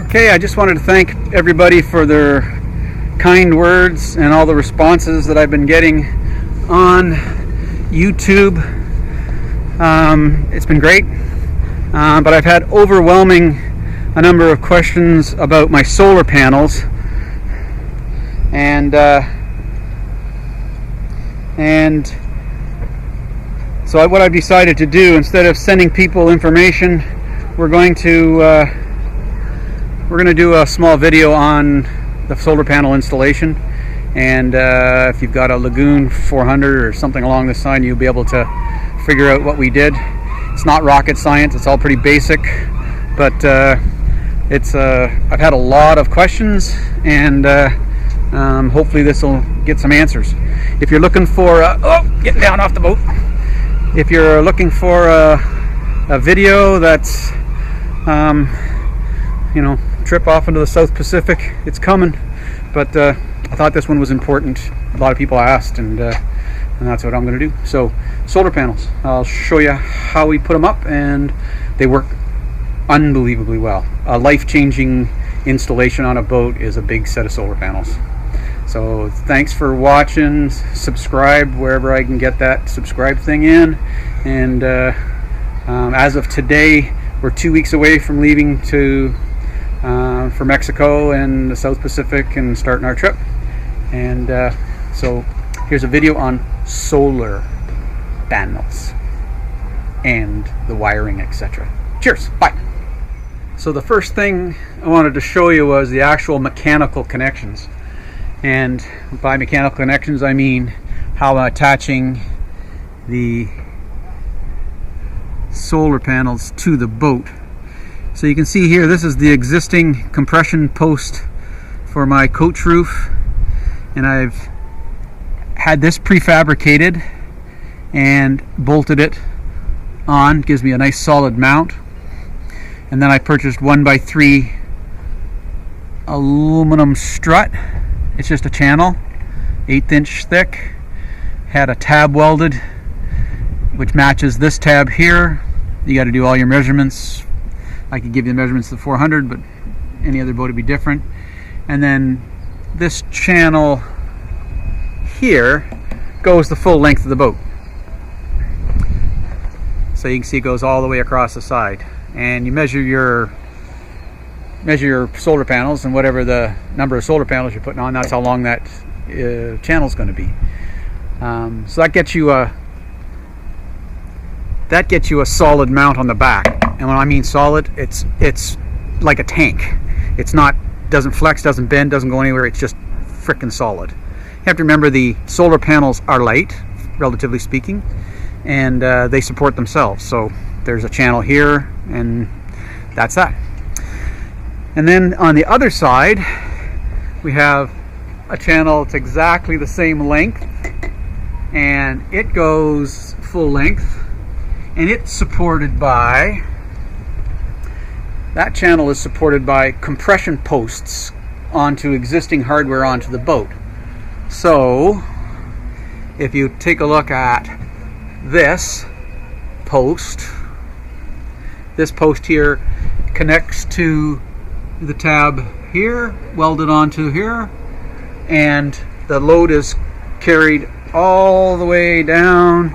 Okay, I just wanted to thank everybody for their kind words and all the responses that I've been getting on YouTube. It's been great, but I've had overwhelming a number of questions about my solar panels, and so what I've decided to do, instead of sending people information, we're going to do a small video on the solar panel installation. And if you've got a Lagoon 400 or something along this line, you'll be able to figure out what we did. It's not rocket science, it's all pretty basic, but I've had a lot of questions, and hopefully this will get some answers. If you're looking for getting down off the boat. If you're looking for a video that's trip off into the South Pacific, it's coming, but I thought this one was important. A lot of people asked, and that's what I'm going to do. So, solar panels, I'll show you how we put them up, and they work unbelievably well. A life-changing installation on a boat is a big set of solar panels. So thanks for watching. Subscribe wherever I can get that subscribe thing in, and as of today, we're 2 weeks away from leaving for Mexico and the South Pacific and starting our trip. And so here's a video on solar panels and the wiring, etc. Cheers, bye. So the first thing I wanted to show you was the actual mechanical connections. And by mechanical connections, I mean how I'm attaching the solar panels to the boat. So you can see here, this is the existing compression post for my coach roof, and I've had this prefabricated and bolted it on. Gives me a nice solid mount. And then I purchased 1x3 aluminum strut. It's just a channel, 1/8 inch thick. Had a tab welded, which matches this tab here. You got to do all your measurements. I could give you the measurements of the 400, but any other boat would be different. And then this channel here goes the full length of the boat. So you can see it goes all the way across the side. And you measure your solar panels, and whatever the number of solar panels you're putting on, that's how long that channel is going to be. So that gets you a solid mount on the back. And when I mean solid, it's like a tank. It's not, doesn't flex, doesn't bend, doesn't go anywhere. It's just frickin' solid. You have to remember the solar panels are light, relatively speaking, and they support themselves. So there's a channel here, and that's that. And then on the other side, we have a channel that's exactly the same length, and it goes full length, and it's supported by, that channel is supported by compression posts onto existing hardware onto the boat. So if you take a look at this post here connects to the tab here, welded onto here, and the load is carried all the way down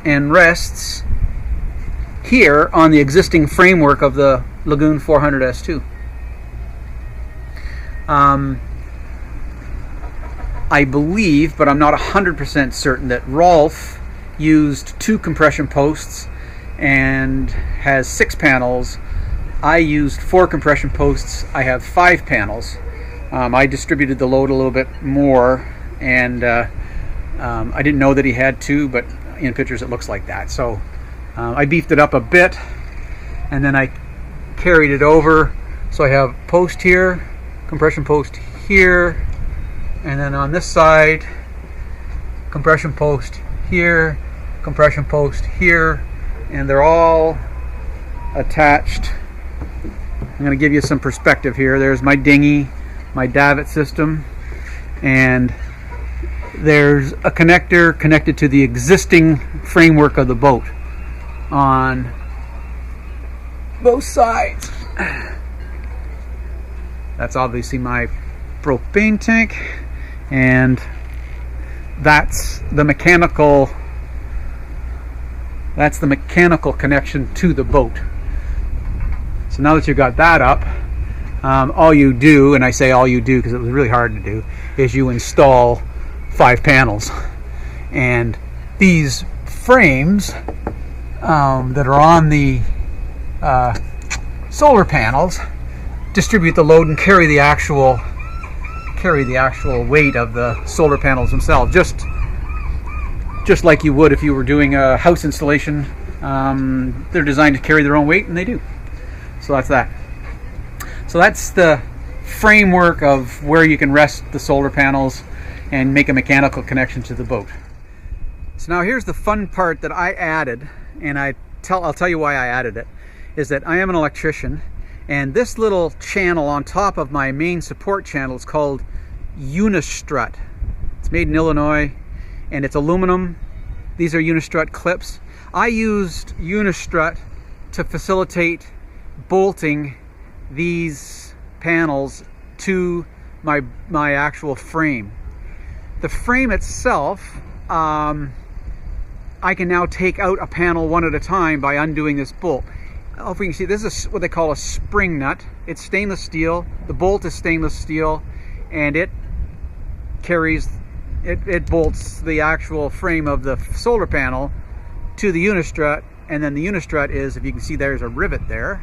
and rests here on the existing framework of the Lagoon 400 S2. I believe, but I'm not 100% certain, that Rolf used 2 compression posts and has 6 panels. I used 4 compression posts. I have 5 panels. I distributed the load a little bit more, and I didn't know that he had 2, but in pictures it looks like that. So I beefed it up a bit, and then I carried it over. So I have post here, compression post here, and then on this side, compression post here, compression post here, and they're all attached. I'm going to give you some perspective here. There's my dinghy, my davit system, and there's a connector connected to the existing framework of the boat on both sides. That's obviously my propane tank, and that's the mechanical connection to the boat. So now that you've got that up, all you do, and I say all you do because it was really hard to do, is you install 5 panels. And these frames that are on the solar panels distribute the load and carry the actual weight of the solar panels themselves, just like you would if you were doing a house installation. They're designed to carry their own weight, and they do. So that's that. So that's the framework of where you can rest the solar panels and make a mechanical connection to the boat. So now here's the fun part that I added, and I'll tell you why I added it, is that I am an electrician, and this little channel on top of my main support channel is called Strut. It's made in Illinois, and it's aluminum. These are Strut clips. I used Strut to facilitate bolting these panels to my actual frame. The frame itself, I can now take out a panel one at a time by undoing this bolt. I don't know if we can see, this is what they call a spring nut. It's stainless steel. The bolt is stainless steel, and it bolts the actual frame of the solar panel to the unistrut, and then the unistrut is, if you can see, there's a rivet there.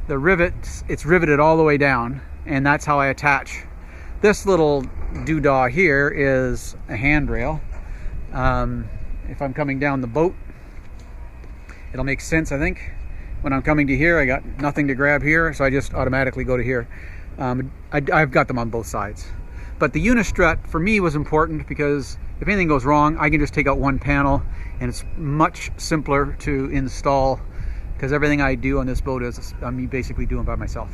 The rivet, it's riveted all the way down, and that's how I attach. This little doodah here is a handrail. If I'm coming down the boat, it'll make sense, I think. When I'm coming to here, I got nothing to grab here, so I just automatically go to here. I've got them on both sides. But the unistrut for me was important because if anything goes wrong, I can just take out one panel, and it's much simpler to install because everything I do on this boat is me basically doing by myself.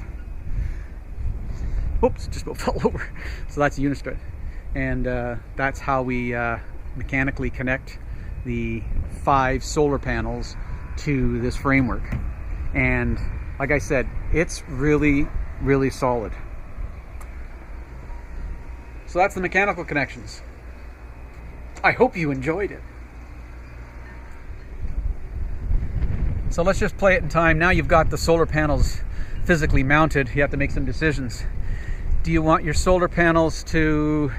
Oops, just about fell over. So that's the unistrut, and that's how we mechanically connect the 5 solar panels to this framework. And like I said, it's really, really solid. So that's the mechanical connections. I hope you enjoyed it. So let's just play it in time. Now you've got the solar panels physically mounted. You have to make some decisions. Do you want your solar panels to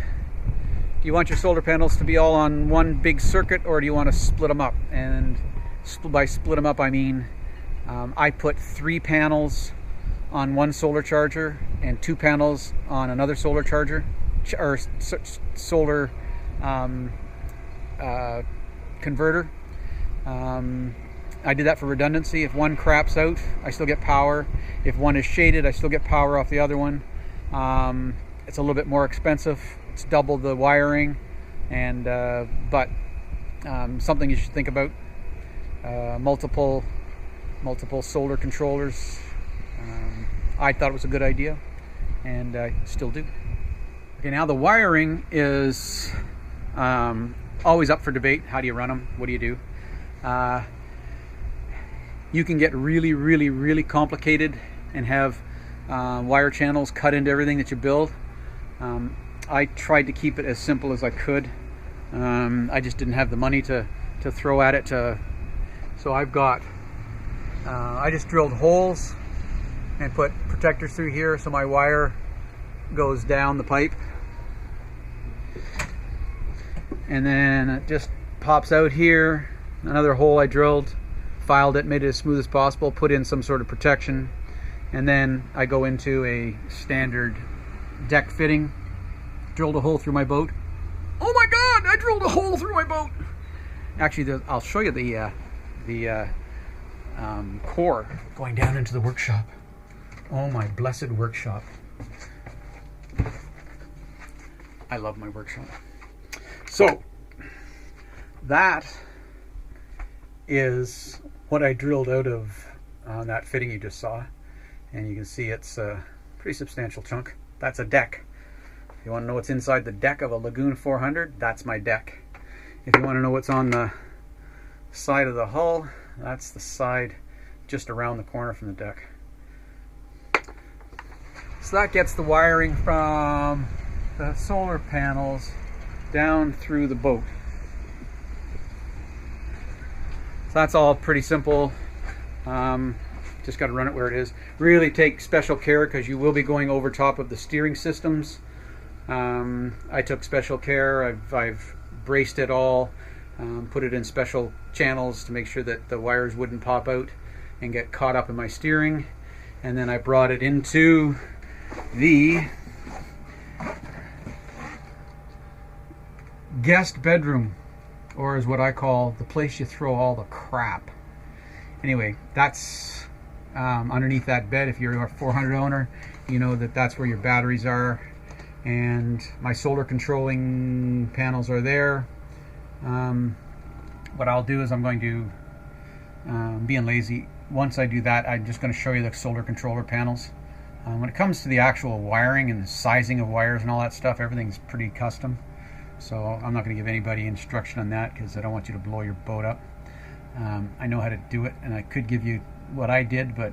be all on one big circuit, or do you want to split them up? And by split them up, I mean I put 3 panels on one solar charger and 2 panels on another solar charger, or solar converter. I did that for redundancy. If one craps out, I still get power. If one is shaded, I still get power off the other one. It's a little bit more expensive. It's double the wiring, and but something you should think about. Multiple solar controllers. I thought it was a good idea, and I still do. Okay, now the wiring is always up for debate. How do you run them? What do you do? You can get really, really, really complicated and have wire channels cut into everything that you build. I tried to keep it as simple as I could. I just didn't have the money to throw at it. So I've got, I just drilled holes and put protectors through here so my wire goes down the pipe. And then it just pops out here. Another hole I drilled, filed it, made it as smooth as possible, put in some sort of protection, and then I go into a standard deck fitting. Drilled a hole through my boat. Oh my God! I drilled a hole through my boat. Actually, I'll show you the core going down into the workshop. Oh my blessed workshop! I love my workshop. So that is what I drilled out of that fitting you just saw, and you can see it's a pretty substantial chunk. That's a deck. If you want to know what's inside the deck of a Lagoon 400, that's my deck. If you want to know what's on the side of the hull, that's the side just around the corner from the deck. So that gets the wiring from the solar panels down through the boat. So that's all pretty simple. Just got to run it where it is. Really take special care because you will be going over top of the steering systems. I took special care. I've braced it all, put it in special channels to make sure that the wires wouldn't pop out and get caught up in my steering. And then I brought it into the guest bedroom, or is what I call the place you throw all the crap. Anyway, that's underneath that bed. If you're a 400 owner, you know that that's where your batteries are, and my solar controlling panels are there. What I'll do is I'm going to, being lazy, once I do that, I'm just going to show you the solar controller panels. When it comes to the actual wiring and the sizing of wires and all that stuff, everything's pretty custom. So I'm not going to give anybody instruction on that because I don't want you to blow your boat up. I know how to do it, and I could give you what I did, but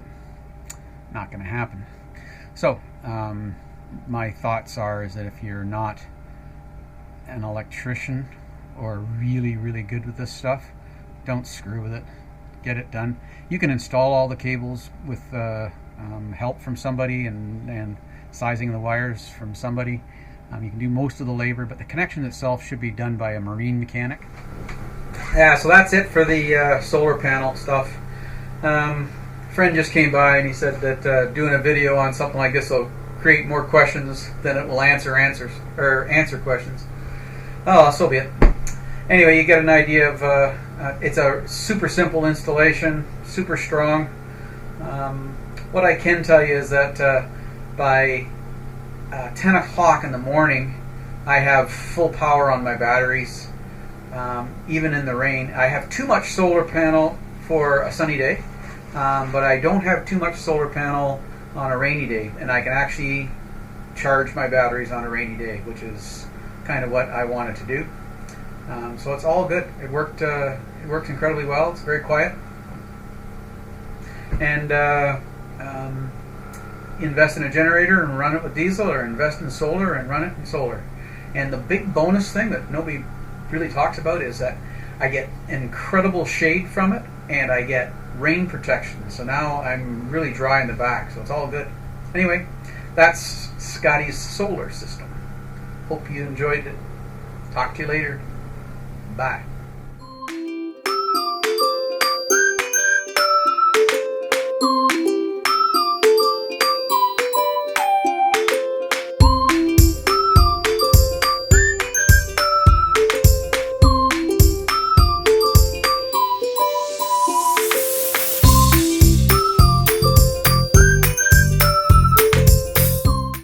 not going to happen. So my thoughts is that if you're not an electrician or really, really good with this stuff, don't screw with it. Get it done. You can install all the cables with help from somebody and sizing the wires from somebody. You can do most of the labor, but the connection itself should be done by a marine mechanic. Yeah, so that's it for the solar panel stuff. Friend just came by and he said that doing a video on something like this will create more questions than it will answer questions. Oh, so be it. Anyway, you get an idea of it's a super simple installation, super strong. What I can tell you is that by 10 o'clock in the morning, I have full power on my batteries, even in the rain. I have too much solar panel for a sunny day, but I don't have too much solar panel on a rainy day, and I can actually charge my batteries on a rainy day, which is kind of what I wanted to do. So it's all good. It worked incredibly well. It's very quiet. And invest in a generator and run it with diesel, or invest in solar and run it in solar. And the big bonus thing that nobody really talks about is that I get incredible shade from it, and I get rain protection. So now I'm really dry in the back, so it's all good. Anyway, that's Scotty's solar system. Hope you enjoyed it. Talk to you later. Bye.